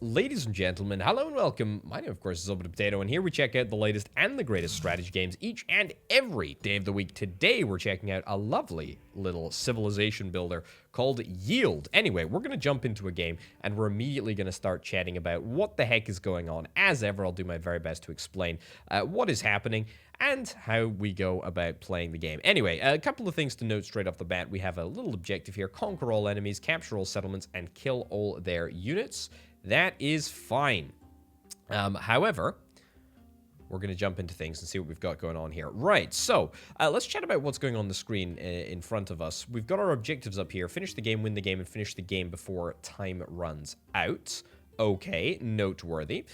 Ladies and gentlemen, hello and welcome. My name, of course, is Open Potato, and here we check out the latest and the greatest strategy games each and every day of the week. Today, we're checking out a lovely little civilization builder called Yield. Anyway, we're going to jump into a game, and we're immediately going to start chatting about what the heck is going on. As ever, I'll do my very best to explain what is happening and how we go about playing the game. Anyway, a couple of things to note straight off the bat. We have a little objective here: conquer all enemies, capture all settlements, and kill all their units. That is fine. However, we're going to jump into things and see what we've got going on here. Right, so let's chat about what's going on the screen in front of us. We've got our objectives up here: finish the game, win the game, and finish the game before time runs out. Okay, noteworthy.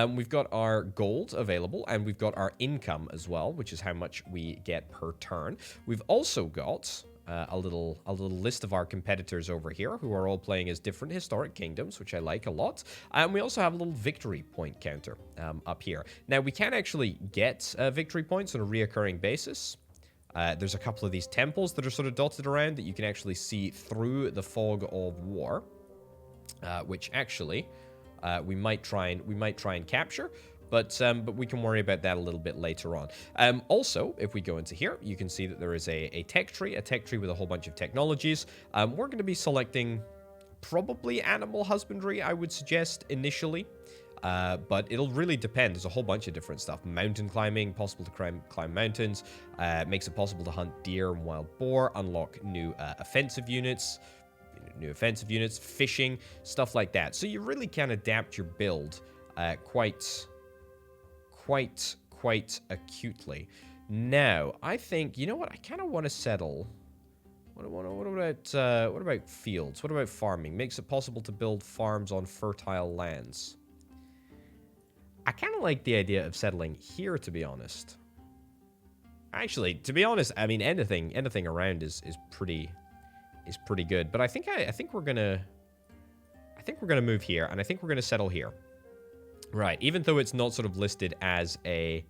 We've got our gold available, and we've got our income as well, which is how much we get per turn. We've also got a little list of our competitors over here who are all playing as different historic kingdoms, which I like a lot. And we also have a little victory point counter up here. Now, we can actually get victory points on a reoccurring basis. There's a couple of these temples that are sort of dotted around that you can actually see through the fog of war, which actually we might try and capture. But we can worry about that a little bit later on. Also, if we go into here, you can see that there is a tech tree with a whole bunch of technologies. We're going to be selecting probably animal husbandry, I would suggest, initially. But it'll really depend. There's a whole bunch of different stuff. Mountain climbing, possible to climb mountains. Makes it possible to hunt deer and wild boar, unlock new offensive units, fishing, stuff like that. So you really can adapt your build quite acutely. Now, I think, you know what? I kind of want to settle. What about fields? What about farming? Makes it possible to build farms on fertile lands. I kind of like the idea of settling here, to be honest. Actually, to be honest, I mean, anything around is pretty good. But I think we're gonna move here, and I think we're gonna settle here. Right, even though it's not sort of listed as a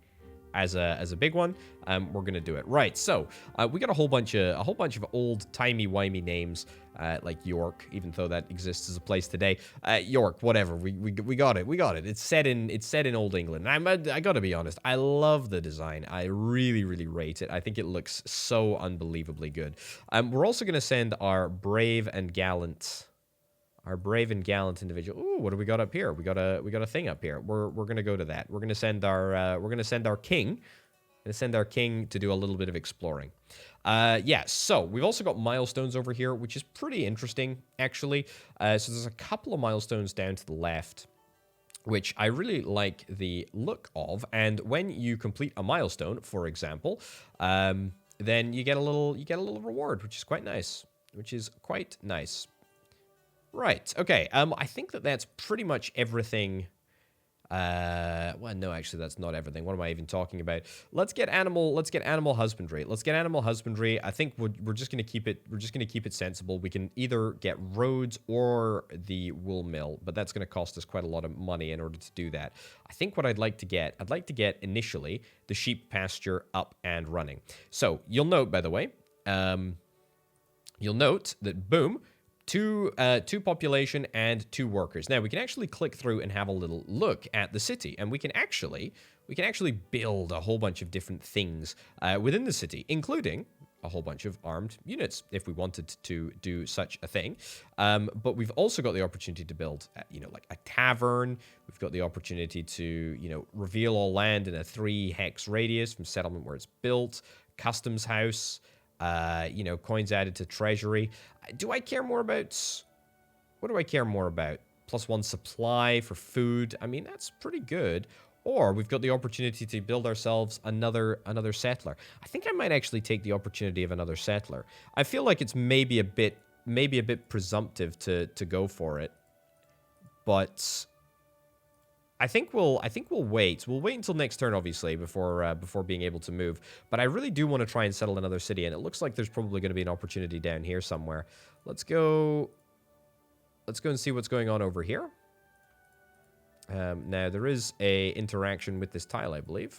big one, we're gonna do it. Right, so we got a whole bunch of old timey-wimey names like York, even though that exists as a place today. York, whatever. We got it. It's set in Old England. And I gotta be honest, I love the design. I really rate it. I think it looks so unbelievably good. We're also gonna send our brave and gallant individual. Ooh, what do we got up here? We got a thing up here. We're gonna go to that. We're gonna send our king. Send our king to do a little bit of exploring. Yeah. So we've also got milestones over here, which is pretty interesting, actually. So there's a couple of milestones down to the left, which I really like the look of. And when you complete a milestone, for example, then you get a little reward, which is quite nice. Right, okay, I think that's pretty much everything. Well, no, actually, that's not everything. What am I even talking about? Let's get animal husbandry. I think we're just gonna keep it sensible. We can either get roads or the wool mill, but that's gonna cost us quite a lot of money in order to do that. I think what I'd like to get initially the sheep pasture up and running. So you'll note, by the way, that boom. Two population and 2 workers. Now we can actually click through and have a little look at the city, and we can actually build a whole bunch of different things within the city, including a whole bunch of armed units if we wanted to do such a thing. But we've also got the opportunity to build, like a tavern. We've got the opportunity to, reveal all land in a 3 hex radius from settlement where it's built, customs house. Coins added to treasury. What do I care more about? +1 supply for food. I mean, that's pretty good. Or we've got the opportunity to build ourselves another settler. I think I might actually take the opportunity of another settler. I feel like it's maybe a bit presumptive to go for it, but I think we'll wait. We'll wait until next turn, obviously, before being able to move. But I really do want to try and settle another city, and it looks like there's probably going to be an opportunity down here somewhere. Let's go and see what's going on over here. Now there is a interaction with this tile, I believe.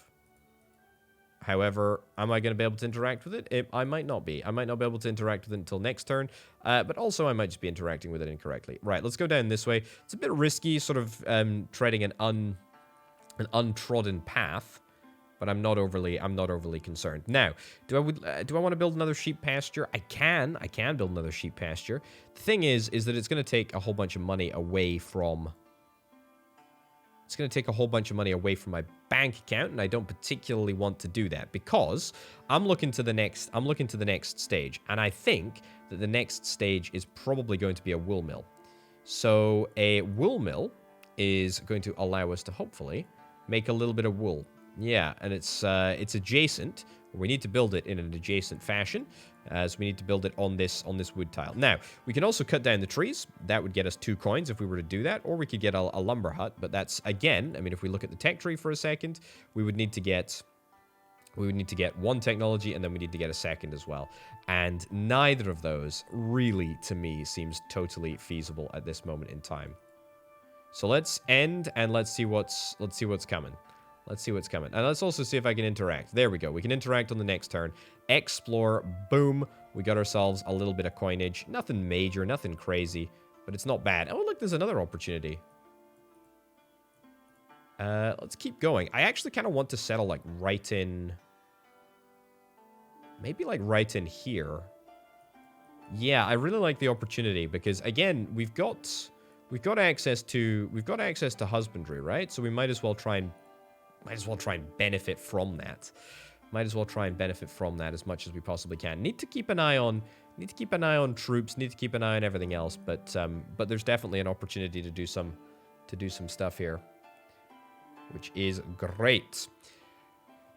However, am I going to be able to interact with it? I might not be. I might not be able to interact with it until next turn, but also I might just be interacting with it incorrectly. Right, let's go down this way. It's a bit risky, sort of treading an untrodden path, but I'm not overly concerned. Now, do I want to build another sheep pasture? I can build another sheep pasture. The thing is that it's going to take a whole bunch of money away from. It's going to take a whole bunch of money away from my bank account, and I don't particularly want to do that because I'm looking to the next stage, and I think that the next stage is probably going to be a wool mill. So a wool mill is going to allow us to hopefully make a little bit of wool. Yeah, and it's adjacent. We need to build it in an adjacent fashion, as we need to build it on this wood tile. Now, we can also cut down the trees. That would get us 2 coins if we were to do that, or we could get a lumber hut. But that's, again, I mean, if we look at the tech tree for a second, we would need to get 1 technology, and then we need to get a second as well. And neither of those really, to me, seems totally feasible at this moment in time. So let's end, and let's see what's coming. Let's see what's coming. And let's also see if I can interact. There we go. We can interact on the next turn. Explore. Boom. We got ourselves a little bit of coinage. Nothing major, nothing crazy, but it's not bad. Oh, look, there's another opportunity. Let's keep going. I actually kind of want to settle, like, right in... Maybe, like, right in here. Yeah, I really like the opportunity because, again, we've got access to husbandry, right? So we might as well try and benefit from that. Might as well try and benefit from that as much as we possibly can. Need to keep an eye on troops. Need to keep an eye on everything else. But there's definitely an opportunity to do some stuff here, which is great.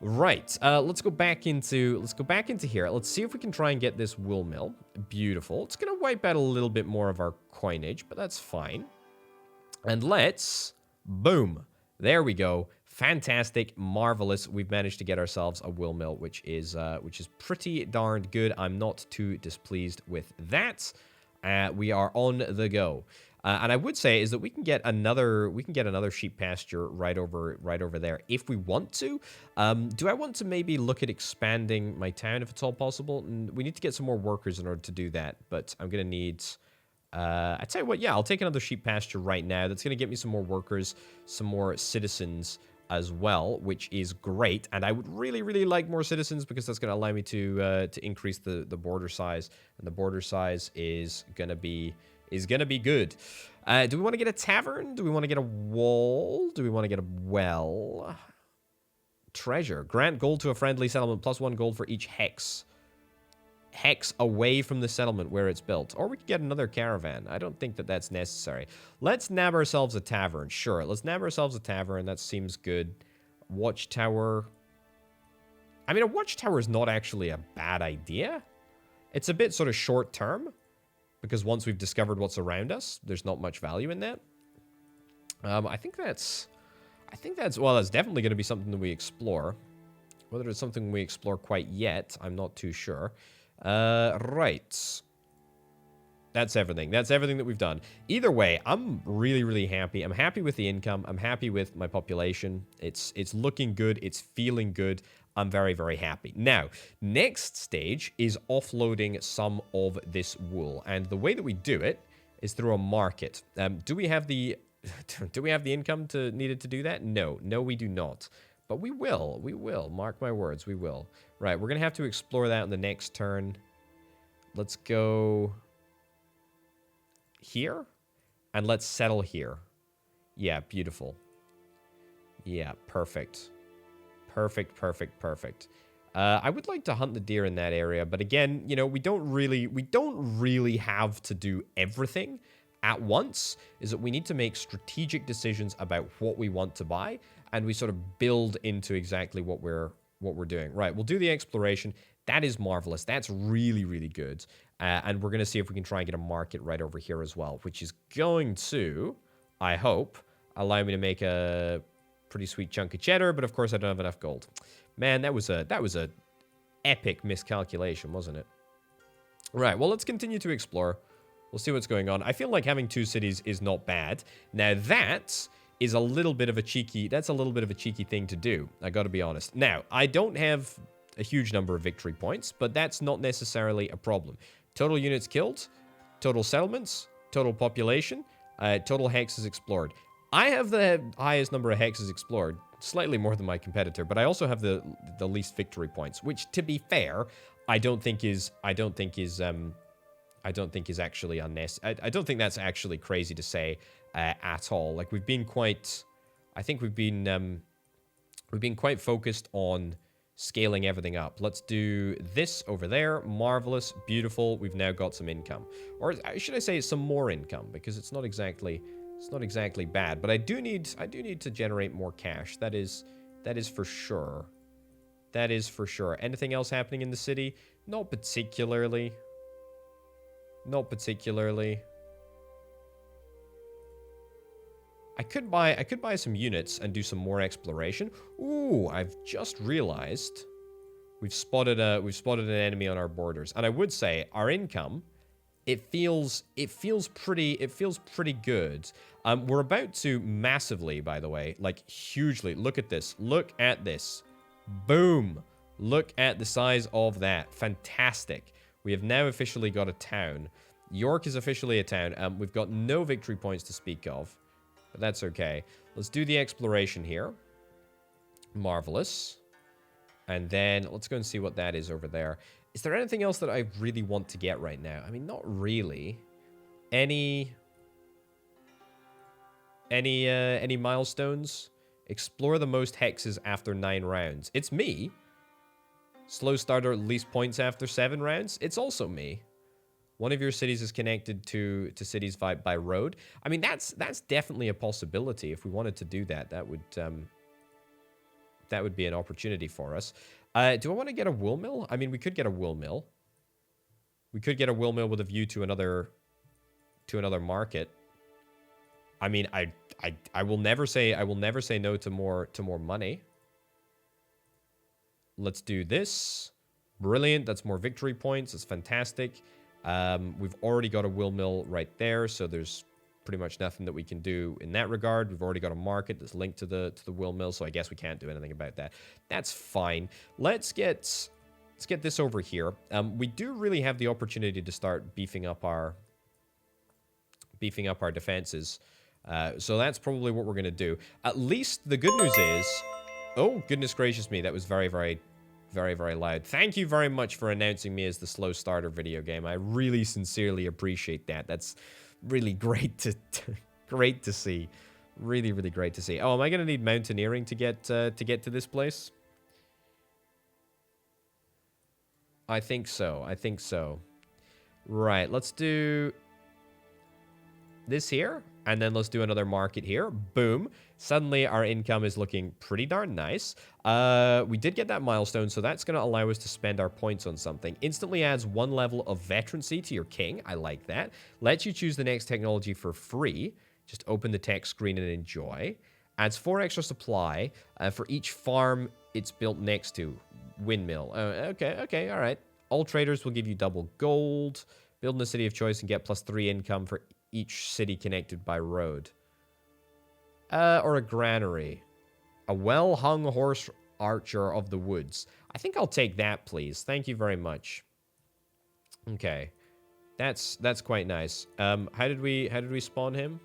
Right. Let's go back into here. Let's see if we can try and get this wool mill. Beautiful. It's gonna wipe out a little bit more of our coinage, but that's fine. And let's boom. There we go. Fantastic, marvelous. We've managed to get ourselves a wool mill, which is pretty darned good. I'm not too displeased with that. We are on the go. And I would say is that we can get another sheep pasture right over there if we want to. Do I want to maybe look at expanding my town if it's all possible? We need to get some more workers in order to do that, but I'm gonna need. I tell you what, yeah, I'll take another sheep pasture right now. That's gonna get me some more workers, some more citizens as well, which is great. And I would really, really like more citizens because that's gonna allow me to increase the border size, and the border size is gonna be good. Do we want to get a tavern? Do we want to get a wall? Do we want to get a well? Treasure. Grant gold to a friendly settlement, +1 gold for each hex away from the settlement where it's built. Or we could get another caravan. I don't think that that's necessary. Let's nab ourselves a tavern. Sure, let's nab ourselves a tavern. That seems good. Watchtower. I mean, a watchtower is not actually a bad idea. It's a bit sort of short term, because once we've discovered what's around us, there's not much value in that. I think that's, well, that's definitely going to be something that we explore. Whether it's something we explore quite yet, I'm not too sure. Right. That's everything. That's everything that we've done. Either way, I'm really, really happy. I'm happy with the income. I'm happy with my population. It's looking good. It's feeling good. I'm very, very happy. Now, next stage is offloading some of this wool. And the way that we do it is through a market. Do we have the income needed to do that? No, we do not. But we will. We will. Mark my words, we will. Right, we're going to have to explore that on the next turn. Let's go here. And let's settle here. Yeah, beautiful. Yeah, perfect. Perfect. I would like to hunt the deer in that area, but again, you know, we don't really have to do everything at once. Is that we need to make strategic decisions about what we want to buy, and we sort of build into exactly what we're doing. Right, we'll do the exploration. That is marvelous. That's really, really good. And we're going to see if we can try and get a market right over here as well, which is going to, I hope, allow me to make a pretty sweet chunk of cheddar, but of course I don't have enough gold. Man, that was a epic miscalculation, wasn't it? Right, well, let's continue to explore. We'll see what's going on. I feel like having 2 cities is not bad. Now that is a little bit of a cheeky, that's a little bit of a cheeky thing to do. I gotta be honest. Now, I don't have a huge number of victory points, but that's not necessarily a problem. Total units killed, total settlements, total population, total hexes explored. I have the highest number of hexes explored, slightly more than my competitor, but I also have the least victory points, which, to be fair, I don't think is actually unnecessary. I don't think that's actually crazy to say at all. Like, we've been quite, I think we've been quite focused on scaling everything up. Let's do this over there. Marvelous, beautiful. We've now got some income, or should I say some more income, because it's not exactly bad. But I do need to generate more cash. That is for sure. That is for sure. Anything else happening in the city? Not particularly. Not particularly. I could buy some units and do some more exploration. Ooh, I've just realized we've spotted an enemy on our borders. And I would say our income, it feels pretty good. We're about to massively, by the way, like hugely. Look at this. Look at this. Boom. Look at the size of that. Fantastic. We have now officially got a town. York is officially a town. We've got no victory points to speak of, but that's okay. Let's do the exploration here. Marvelous. And then let's go and see what that is over there. Is there anything else that I really want to get right now? I mean, not really. Any milestones? Explore the most hexes after 9 rounds. It's me. Slow starter, least points after 7 rounds. It's also me. One of your cities is connected to cities by road. I mean, that's definitely a possibility. If we wanted to do that, that would be an opportunity for us. Do I want to get a wool mill? I mean, we could get a wool mill. We could get a wool mill with a view to another market. I mean, I will never say no to more money. Let's do this. Brilliant. That's more victory points. That's fantastic. We've already got a wool mill right there, so there's pretty much nothing that we can do in that regard. We've already got a market that's linked to the wool mill, so I guess we can't do anything about that. That's fine. Let's get this over here. We do really have the opportunity to start beefing up our defenses. So that's probably what we're going to do. At least the good news is... Oh, goodness gracious me. That was very, very, very, very loud. Thank you very much for announcing me as the slow starter video game. I really sincerely appreciate that. That's really great to see. Really, really great to see. Oh, am I going to need mountaineering to get to this place? I think so. I think so. Right, let's do this here. And then let's do another market here. Boom. Suddenly, our income is looking pretty darn nice. We did get that milestone, so that's going to allow us to spend our points on something. Instantly adds 1 level of veterancy to your king. I like that. Lets you choose the next technology for free. Just open the text screen and enjoy. Adds 4 extra supply for each farm it's built next to. Windmill. Okay, all right. All traders will give you double gold. Build in the city of choice and get +3 income for each city connected by road. Or a granary. A well-hung horse archer of the woods. I think I'll take that, please. Thank you very much. Okay. That's quite nice. How did we spawn him?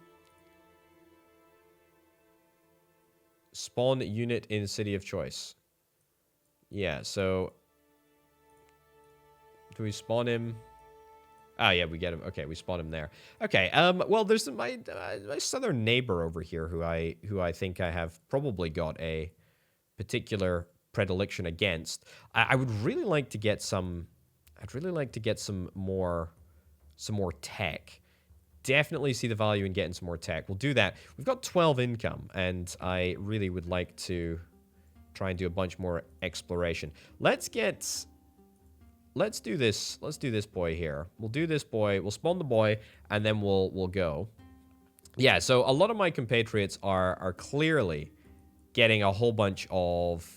Spawn unit in city of choice. Yeah, so do we spawn him? Oh, yeah, we get him. Okay, we spawn him there. Okay, well, there's my southern neighbor over here who I think I have probably got a particular predilection against. I would really like to get some... I'd really like to get some more tech. Definitely see the value in getting some more tech. We'll do that. We've got 12 income, and I really would like to try and do a bunch more exploration. Let's do this. Let's do this boy here. We'll do this boy. We'll spawn the boy, and then we'll go. Yeah, so a lot of my compatriots are clearly getting a whole bunch of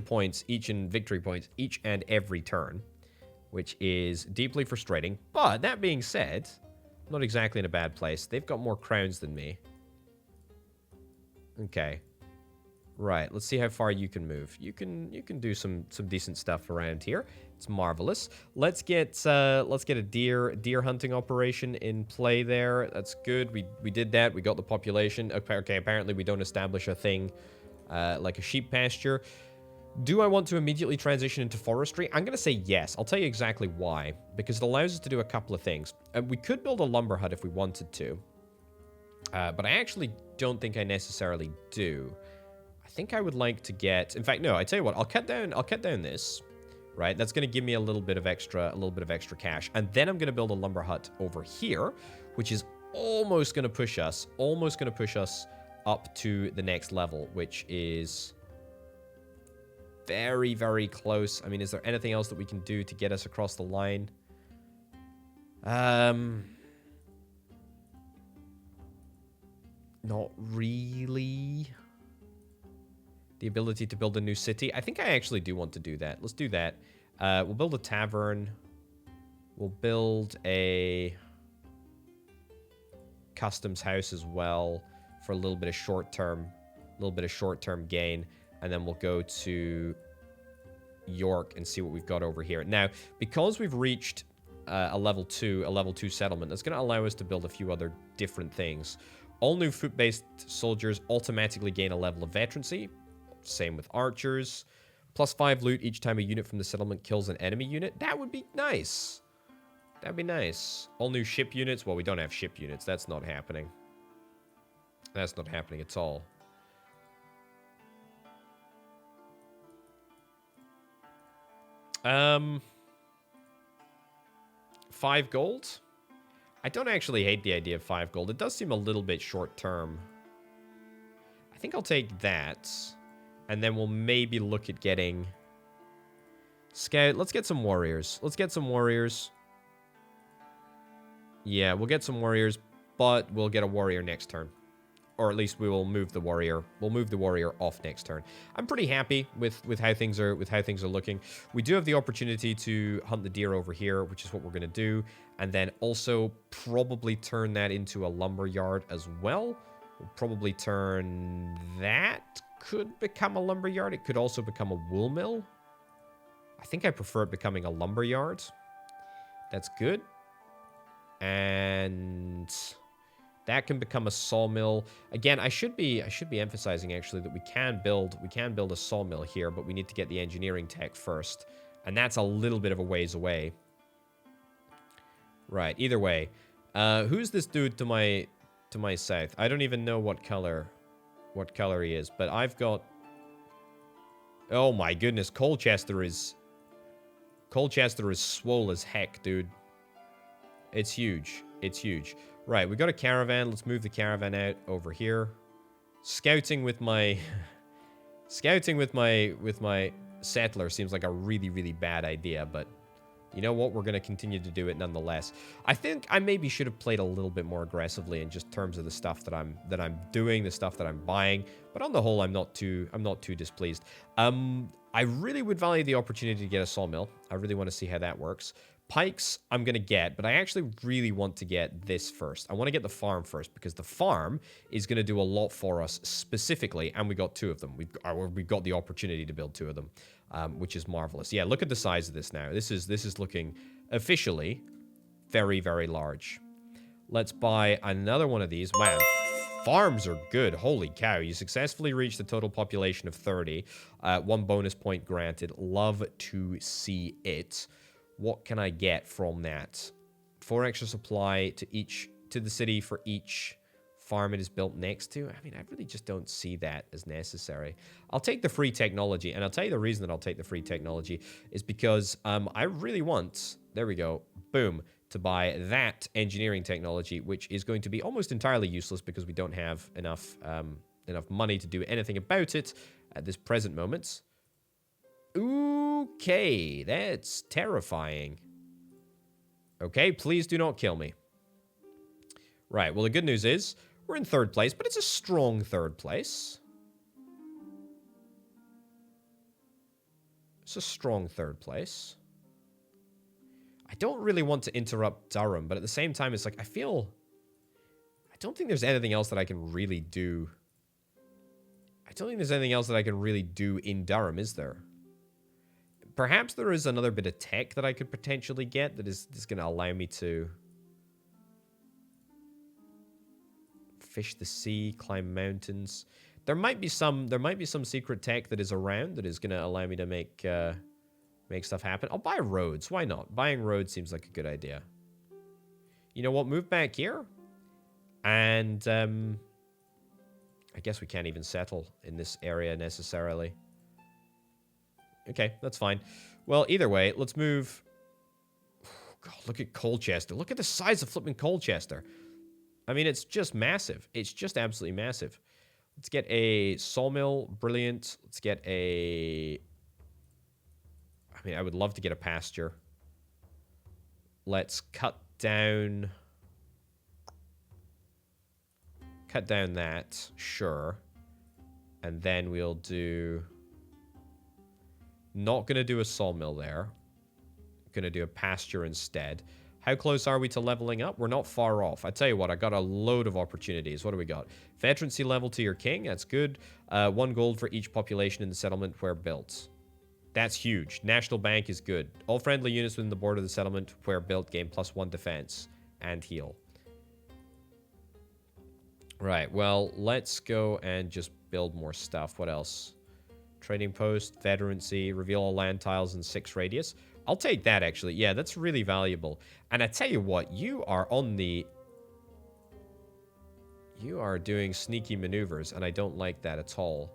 points, each in victory points, each and every turn, which is deeply frustrating. But that being said, I'm not exactly in a bad place. They've got more crowns than me. Okay. Right, let's see how far you can move. You can do some decent stuff around here. It's marvelous. Let's get a deer hunting operation in play there. That's good. We did that. We got the population. Okay, apparently we don't establish a thing like a sheep pasture. Do I want to immediately transition into forestry? I'm going to say yes. I'll tell you exactly why. Because it allows us to do a couple of things. We could build a lumber hut if we wanted to. But I actually don't think I necessarily do. I think I would like to get... In fact, no, I tell you what. I'll cut down this. Right? That's going to give me a little bit of extra cash. And then I'm going to build a lumber hut over here, which is almost going to push us up to the next level, which is... very, very close. I mean, is there anything else that we can do to get us across the line? Not really. The ability to build a new city. I think I actually do want to do that. Let's do that. We'll build a tavern. We'll build a customs house as well for a little bit of short-term gain. And then we'll go to York and see what we've got over here. Now, because we've reached a level 2 settlement, that's going to allow us to build a few other different things. All new foot-based soldiers automatically gain a level of veterancy. Same with archers. +5 loot each time a unit from the settlement kills an enemy unit. That would be nice. That'd be nice. All new ship units. Well, we don't have ship units. That's not happening. That's not happening at all. $5 gold? I don't actually hate the idea of 5 gold. It does seem a little bit short term. I think I'll take that. And then we'll maybe look at getting... Scout. Let's get some warriors. Yeah, we'll get some warriors, but we'll get a warrior next turn. Or at least we will move the warrior. We'll move the warrior off next turn. I'm pretty happy with how things are looking. We do have the opportunity to hunt the deer over here, which is what we're going to do, and then also probably turn that into a lumber yard as well. We'll probably turn that could become a lumber yard. It could also become a wool mill. I think I prefer it becoming a lumber yard. That's good. And that can become a sawmill. Again, I should be emphasizing actually that we can build a sawmill here, but we need to get the engineering tech first, and that's a little bit of a ways away. Right. Either way, who's this dude to my south? I don't even know what color he is, but I've got... Oh my goodness, Colchester is swole as heck, dude. It's huge. It's huge. Right, we got a caravan. Let's move the caravan out over here. Scouting with my settler seems like a really, really bad idea, but you know what? We're going to continue to do it nonetheless. I think I maybe should have played a little bit more aggressively in just terms of the stuff that I'm doing, the stuff that I'm buying, but on the whole, I'm not too displeased. I really would value the opportunity to get a sawmill. I really want to see how that works. Pikes, I'm going to get, but I actually really want to get this first. I want to get the farm first, because the farm is going to do a lot for us specifically, and we got 2 of them. We've got the opportunity to build 2 of them, which is marvelous. Yeah, look at the size of this now. This is looking officially very, very large. Let's buy another one of these. Man, farms are good. Holy cow. You successfully reached a total population of 30. 1 bonus point granted. Love to see it. What can I get from that? 4 extra supply to the city for each farm it is built next to. I mean, I really just don't see that as necessary. I'll take the free technology, and I'll tell you the reason that I'll take the free technology is because I really want, there we go, boom, to buy that engineering technology, which is going to be almost entirely useless because we don't have enough money to do anything about it at this present moment. Okay, that's terrifying. Okay, please do not kill me. Right, well, the good news is we're in 3rd place, but it's a strong 3rd place. It's a strong 3rd place. I don't really want to interrupt Durham, but at the same time, it's like, I don't think there's anything else that I can really do I don't think there's anything else that I can really do in Durham, is there? Perhaps there is another bit of tech that I could potentially get that is going to allow me to fish the sea, climb mountains. There might be some secret tech that is around that is going to allow me to make stuff happen. I'll buy roads. Why not? Buying roads seems like a good idea. You know what? Move back here. And I guess we can't even settle in this area necessarily. Okay, that's fine. Well, either way, let's move. God, look at Colchester. Look at the size of flipping Colchester. I mean, it's just massive. It's just absolutely massive. Let's get a sawmill. Brilliant. Let's get a... I mean, I would love to get a pasture. Let's cut down... Cut down that. Sure. And then we'll do... Not going to do a sawmill there. Going to do a pasture instead. How close are we to leveling up? We're not far off. I tell you what, I got a load of opportunities. What do we got? Veterancy level to your king. That's good. 1 gold for each population in the settlement where built. That's huge. National Bank is good. All friendly units within the border of the settlement where built gain +1 defense and heal. Right, well, let's go and just build more stuff. What else? Trading post, veterancy, reveal all land tiles in 6 radius. I'll take that, actually. Yeah, that's really valuable. And I tell you what, you are on the... You are doing sneaky maneuvers, and I don't like that at all.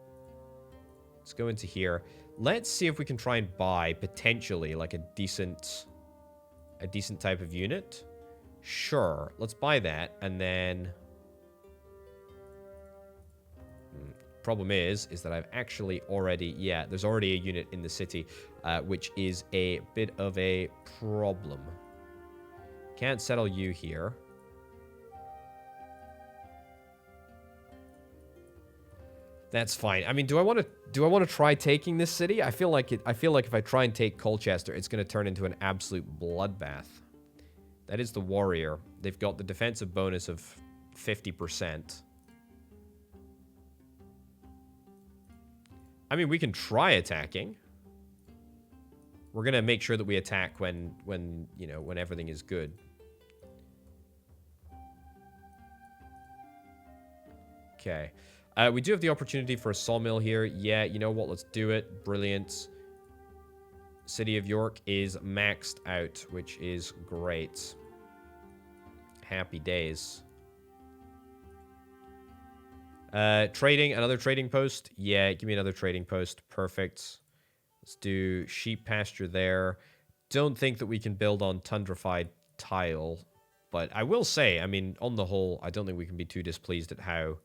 Let's go into here. Let's see if we can try and buy, potentially, like a decent type of unit. Sure, let's buy that, and then... Problem is that I've actually already... Yeah, there's already a unit in the city, which is a bit of a problem. Can't settle you here. That's fine. I mean, do I want to try taking this city? I feel like if I try and take Colchester, it's going to turn into an absolute bloodbath. That is the warrior. They've got the defensive bonus of 50%. I mean, we can try attacking. We're going to make sure that we attack when everything is good. Okay. We do have the opportunity for a sawmill here. Yeah, you know what? Let's do it. Brilliant. City of York is maxed out, which is great. Happy days. Trading, another trading post. Yeah, give me another trading post. Perfect. Let's do sheep pasture there. Don't think that we can build on tundrafied tile. But I will say, I mean, on the whole, I don't think we can be too displeased at how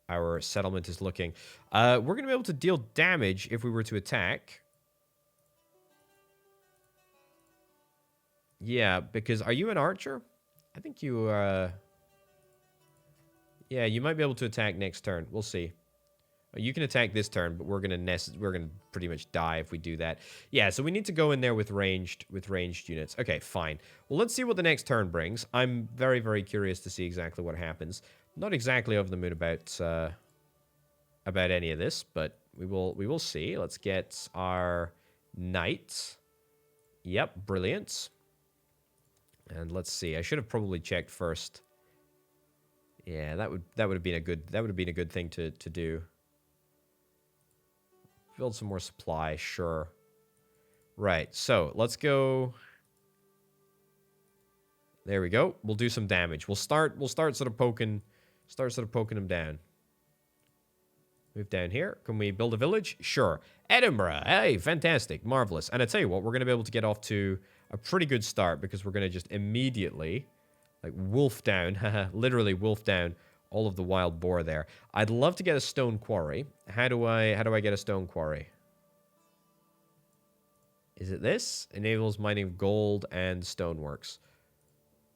our settlement is looking. We're going to be able to deal damage if we were to attack. Yeah, because are you an archer? I think you... Yeah, you might be able to attack next turn. We'll see. You can attack this turn, but we're gonna pretty much die if we do that. Yeah, so we need to go in there with ranged units. Okay, fine. Well, let's see what the next turn brings. I'm very, very curious to see exactly what happens. Not exactly over the moon about any of this, but we will see. Let's get our knight. Yep, brilliant. And let's see. I should have probably checked first. Yeah, that would have been a good thing to do. Build some more supply, sure. Right, so let's go. There we go. We'll do some damage. We'll start sort of poking them down. Move down here. Can we build a village? Sure. Edinburgh. Hey, fantastic. Marvelous. And I tell you what, we're going to be able to get off to a pretty good start because we're going to just immediately, like, wolf down, literally wolf down all of the wild boar there. I'd love to get a stone quarry. How do I get a stone quarry? Is it this? Enables mining of gold and stoneworks.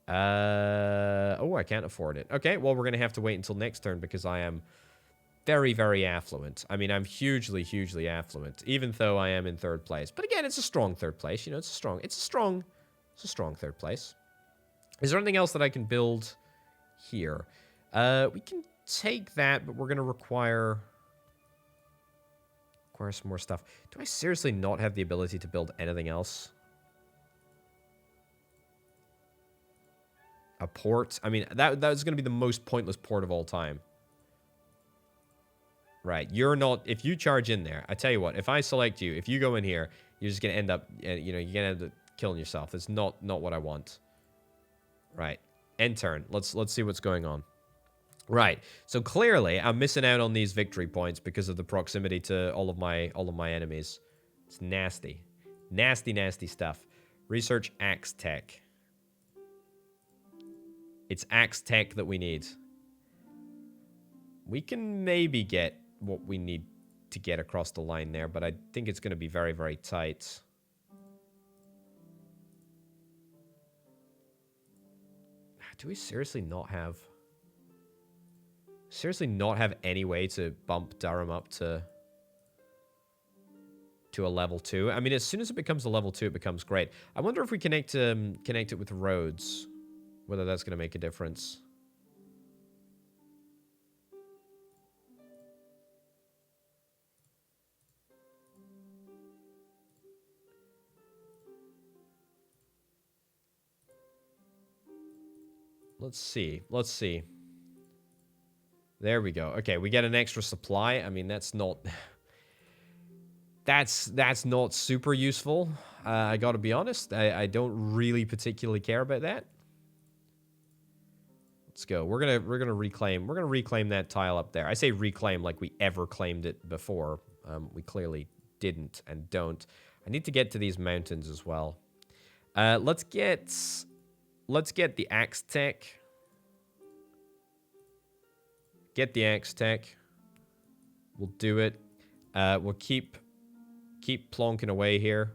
Oh, I can't afford it. Okay, well, we're going to have to wait until next turn because I am very, very affluent. I mean, I'm hugely, hugely affluent, even though I am in third place. But again, it's a strong third place. You know, it's a strong third place. Is there anything else that I can build here? We can take that, but we're going to require... Acquire some more stuff. Do I seriously not have the ability to build anything else? A port? I mean, that was going to be the most pointless port of all time. Right. You're not... If you charge in there, I tell you what. If I select you, if you go in here, you're just going to end up... You know, you're going to end up killing yourself. That's not what I want. Right. End turn. Let's see what's going on. Right. So clearly, I'm missing out on these victory points because of the proximity to all of my enemies. It's nasty. Nasty, nasty stuff. Research axe tech. It's axe tech that we need. We can maybe get what we need to get across the line there, but I think it's going to be very, very tight. Do we seriously not have... Seriously not have any way to bump Durham up to a level 2? I mean, as soon as it becomes a level 2, it becomes great. I wonder if we connect it with roads, whether that's going to make a difference. Let's see. Let's see. There we go. Okay, we get an extra supply. I mean, that's not... That's not super useful. I gotta be honest. I don't really particularly care about that. Let's go. We're gonna reclaim that tile up there. I say reclaim like we ever claimed it before. We clearly didn't and don't. I need to get to these mountains as well. Let's get the axe tech. Get the axe tech. We'll do it. We'll keep plonking away here.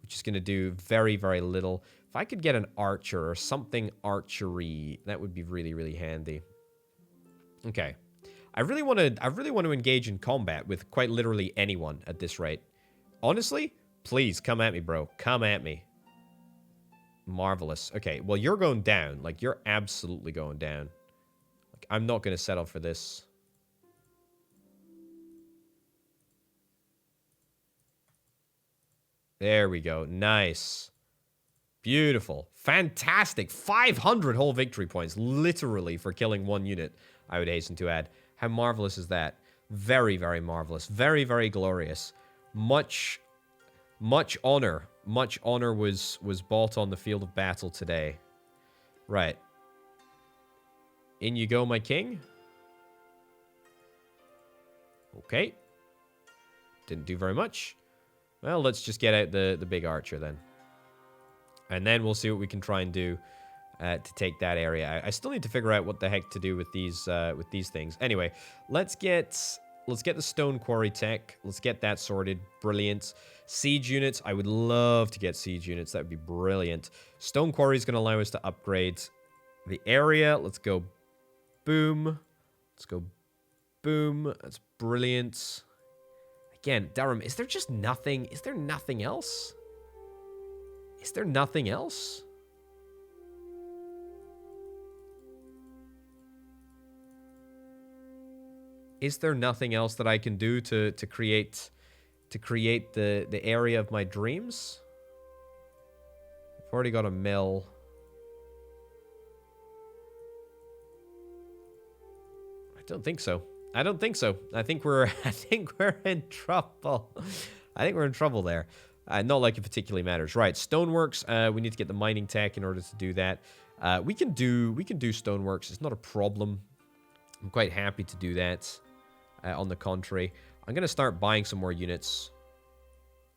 We're just gonna do very, very little. If I could get an archer or something archery, that would be really, really handy. Okay. I really want to engage in combat with quite literally anyone at this rate. Honestly, please come at me, bro. Come at me. Marvelous. Okay, well, you're going down. Like, you're absolutely going down. Like, I'm not going to settle for this. There we go. Nice. Beautiful. Fantastic. 500 whole victory points, literally, for killing one unit, I would hasten to add. How marvelous is that? Very, very marvelous. Very, very glorious. Much honor. Much honor was bought on the field of battle today. Right. In you go, my king. Okay. Didn't do very much. Well, let's just get out the big archer then. And then we'll see what we can try and do to take that area. I still need to figure out what the heck to do with these things. Anyway, let's get the stone quarry tech. Let's get that sorted. Brilliant. Siege units. I would love to get siege units. That would be brilliant. Stone quarry is going to allow us to upgrade the area. Let's go boom. Let's go boom. That's brilliant. Again, Durham, is there just nothing? Is there nothing else? Is there nothing else? Is there nothing else that I can do to create the area of my dreams? I've already got a mill. I don't think so. I don't think so. I think we're in trouble. I think we're in trouble there. Not like it particularly matters. Right, stoneworks. We need to get the mining tech in order to do that. We can do stoneworks. It's not a problem. I'm quite happy to do that. On the contrary, I'm gonna start buying some more units.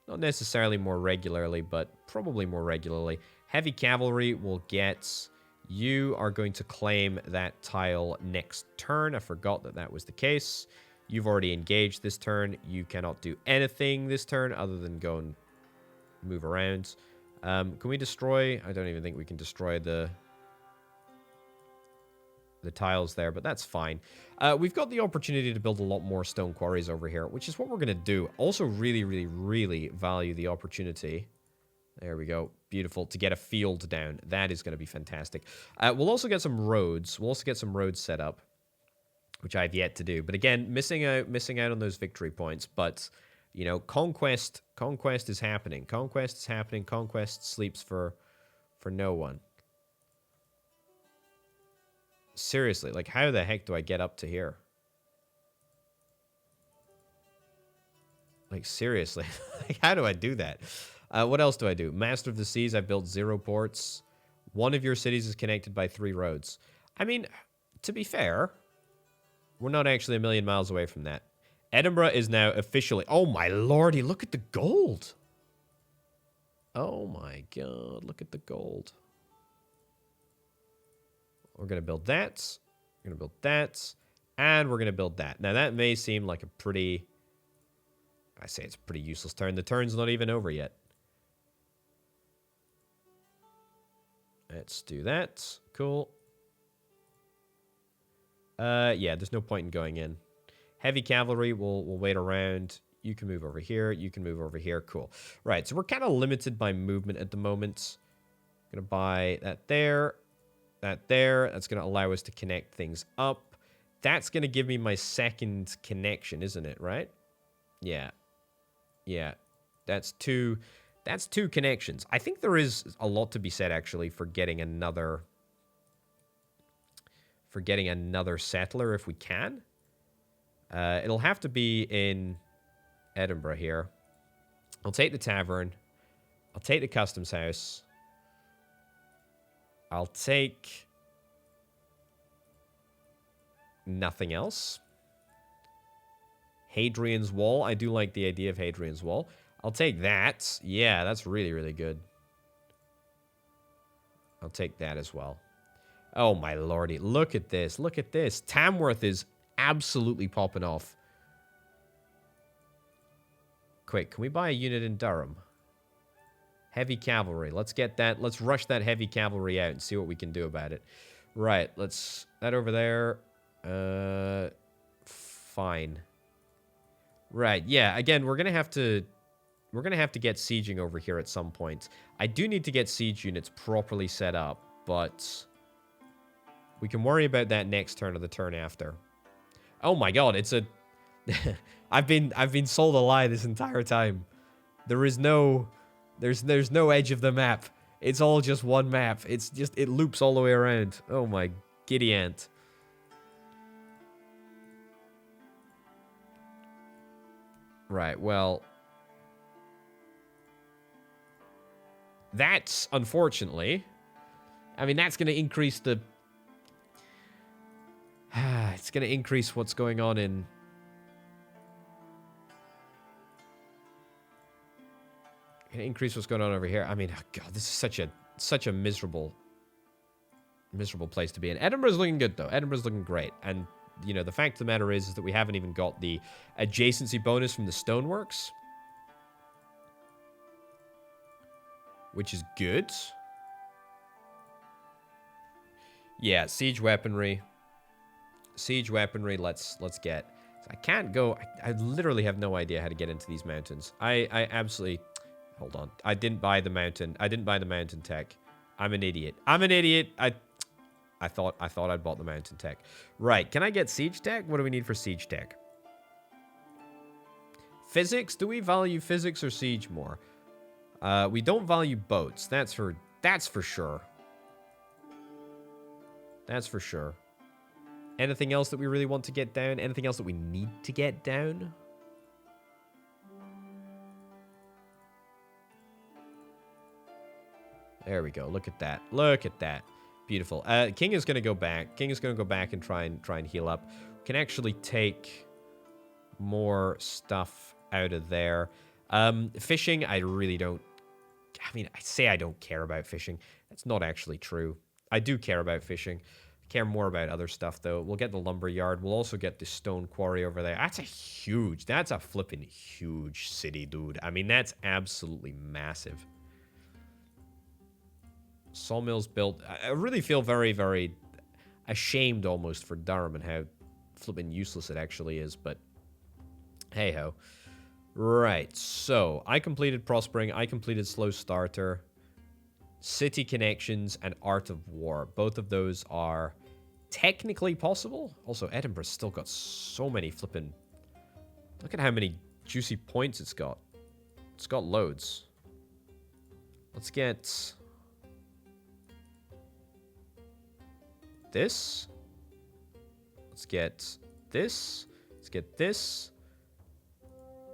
Not necessarily more regularly, but probably more regularly. Heavy cavalry will get. You are going to claim that tile next turn. I forgot that that was the case. You've already engaged this turn. You cannot do anything this turn other than go and move around. Can we destroy? I don't even think we can destroy the tiles there, but that's fine. We've got the opportunity to build a lot more stone quarries over here, which is what we're going to do. Also really, really, really value the opportunity. There we go. Beautiful. To get a field down. That is going to be fantastic. We'll also get some roads. We'll also get some roads set up, which I've yet to do. But again, missing out on those victory points. But, You know, conquest is happening. Conquest is happening. Conquest sleeps for no one. Seriously, like, how the heck do I get up to here? Like, seriously, like, how do I do that? What else do I do? Master of the Seas, I built 0 ports. One of your cities is connected by 3 roads. I mean, to be fair, we're not actually a million miles away from that. Edinburgh is now officially... Oh, my lordy, look at the gold. Oh, my God, look at the gold. We're going to build that. We're going to build that. And we're going to build that. Now, that may seem like a pretty... I say it's a pretty useless turn. The turn's not even over yet. Let's do that. Cool. Yeah, there's no point in going in. Heavy cavalry, we'll wait around. You can move over here. You can move over here. Cool. Right, so we're kind of limited by movement at the moment. Going to buy that there. That there. That's going to allow us to connect things up. That's going to give me my second connection, isn't it? Right? Yeah. Yeah. That's two connections. I think there is a lot to be said, actually, for getting another settler if we can. It'll have to be in Edinburgh here. I'll take the tavern. I'll take the customs house. I'll take nothing else. Hadrian's Wall. I do like the idea of Hadrian's Wall. I'll take that. Yeah, that's really, really good. I'll take that as well. Oh, my lordy. Look at this. Look at this. Tamworth is absolutely popping off. Quick, can we buy a unit in Durham? Heavy cavalry. Let's get that. Let's rush that heavy cavalry out and see what we can do about it. Right, let's... That over there. Fine. Right, yeah. Again, we're gonna have to get sieging over here at some point. I do need to get siege units properly set up, but we can worry about that next turn or the turn after. Oh my God, it's a... I've been sold a lie this entire time. There's no edge of the map. It's all just one map. It loops all the way around. Oh my giddy ant. Right, well... That's, unfortunately... I mean, that's going to increase the... it's going to increase what's going on in... Going to increase what's going on over here. I mean, oh God, this is such a miserable place to be in. Edinburgh's looking good, though. Edinburgh's looking great. And, you know, the fact of the matter is that we haven't even got the adjacency bonus from the stoneworks. Which is good. Yeah, siege weaponry. Siege weaponry, let's get. I can't go... I literally have no idea how to get into these mountains. I absolutely... Hold on. I didn't buy the mountain. I didn't buy the mountain tech. I'm an idiot. I'm an idiot. I thought I'd bought the mountain tech. Right. Can I get siege tech? What do we need for siege tech? Physics? Do we value physics or siege more? We don't value boats. That's for sure. That's for sure. Anything else that we really want to get down? Anything else that we need to get down? There we go. Look at that. Look at that. Beautiful. King is going to go back. King is going to go back and try and heal up. We can actually take more stuff out of there. Fishing, I really don't... I mean, I say I don't care about fishing. That's not actually true. I do care about fishing. I care more about other stuff, though. We'll get the lumber yard. We'll also get the stone quarry over there. That's a flipping huge city, dude. I mean, that's absolutely massive. Sawmills built. I really feel very, very ashamed almost for Durham and how flipping useless it actually is, but hey-ho. Right, so I completed Prospering, I completed Slow Starter, City Connections, and Art of War. Both of those are technically possible. Also, Edinburgh's still got so many flipping... Look at how many juicy points it's got. It's got loads. Let's get this. Let's get this. Let's get this.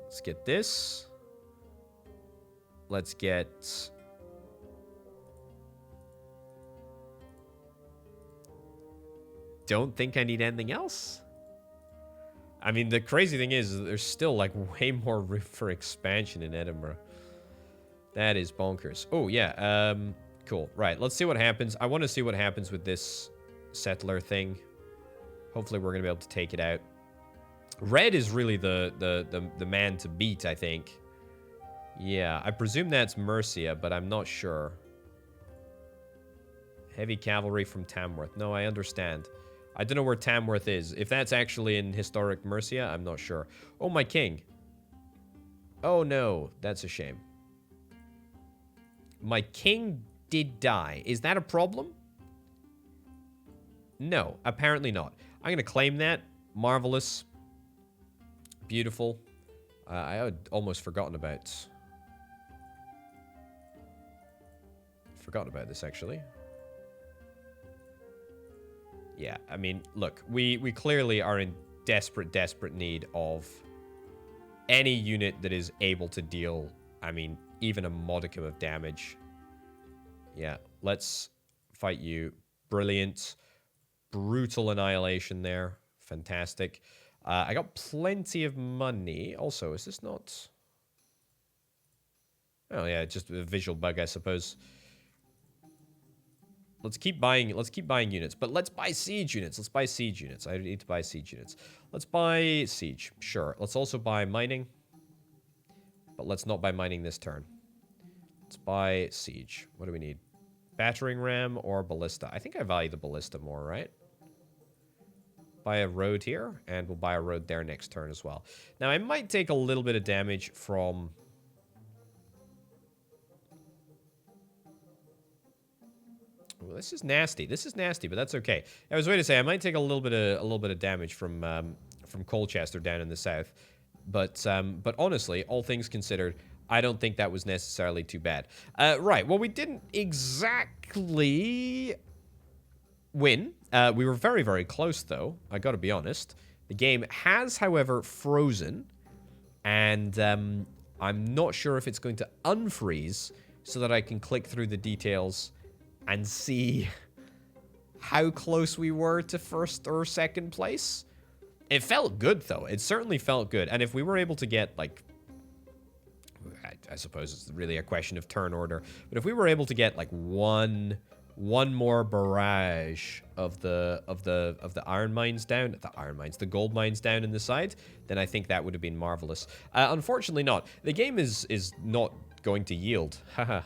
Let's get this. Let's get... Don't think I need anything else. I mean, the crazy thing is, there's still, like, way more room for expansion in Edinburgh. That is bonkers. Oh, yeah. Cool. Right, let's see what happens. I want to see what happens with this settler thing. Hopefully we're going to be able to take it out. Red is really the man to beat, I think. Yeah, I presume that's Mercia, but I'm not sure. Heavy cavalry from Tamworth. No, I understand. I don't know where Tamworth is. If that's actually in historic Mercia, I'm not sure. Oh, my king. Oh, no. That's a shame. My king did die. Is that a problem? No, apparently not. I'm going to claim that. Marvelous. Beautiful. I had almost forgotten about this, actually. Yeah, I mean, look, we clearly are in desperate need of any unit that is able to deal, I mean, even a modicum of damage. Yeah, let's fight you. Brilliant. Brutal annihilation there. Fantastic. I got plenty of money. Also, is this not... Oh, yeah, just a visual bug, I suppose. Let's keep buying units, but let's buy siege units. Let's buy siege units. I need to buy siege units. Let's buy siege. Sure. Let's also buy mining. But let's not buy mining this turn. Let's buy siege. What do we need? Battering ram or ballista? I think I value the ballista more, right? Buy a road here, and we'll buy a road there next turn as well. Now, I might take a little bit of damage from... Well, this is nasty. This is nasty, but that's okay. I was going to say I might take a little bit of damage from Colchester down in the south, but honestly, all things considered, I don't think that was necessarily too bad. Right. Well, we didn't exactly win. We were very, very close, though. I got to be honest. The game has, however, frozen, and I'm not sure if it's going to unfreeze so that I can click through the details and see how close we were to first or second place. It felt good, though. It certainly felt good. And if we were able to get, like... I suppose it's really a question of turn order. But if we were able to get, like, one more barrage of the iron mines down... The gold mines down in the side, then I think that would have been marvelous. Unfortunately not. The game is not going to yield. Haha.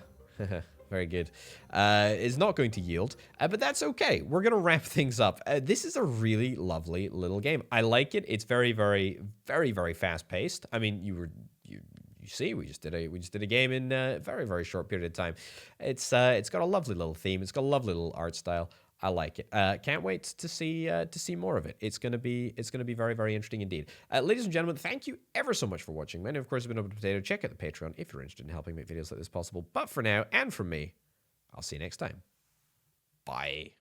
Very good. Is not going to yield, but that's okay. We're going to wrap things up. This is a really lovely little game. I like it. It's very, very, very, very fast-paced. I mean, you see, we just did a game in a very, very short period of time. It's got a lovely little theme. It's got a lovely little art style. I like it. Can't wait to see more of it. It's gonna be very, very interesting indeed. Ladies and gentlemen, thank you ever so much for watching. My name, of course, has been Open Potato. Check out the Patreon if you're interested in helping make videos like this possible. But for now, and from me, I'll see you next time. Bye.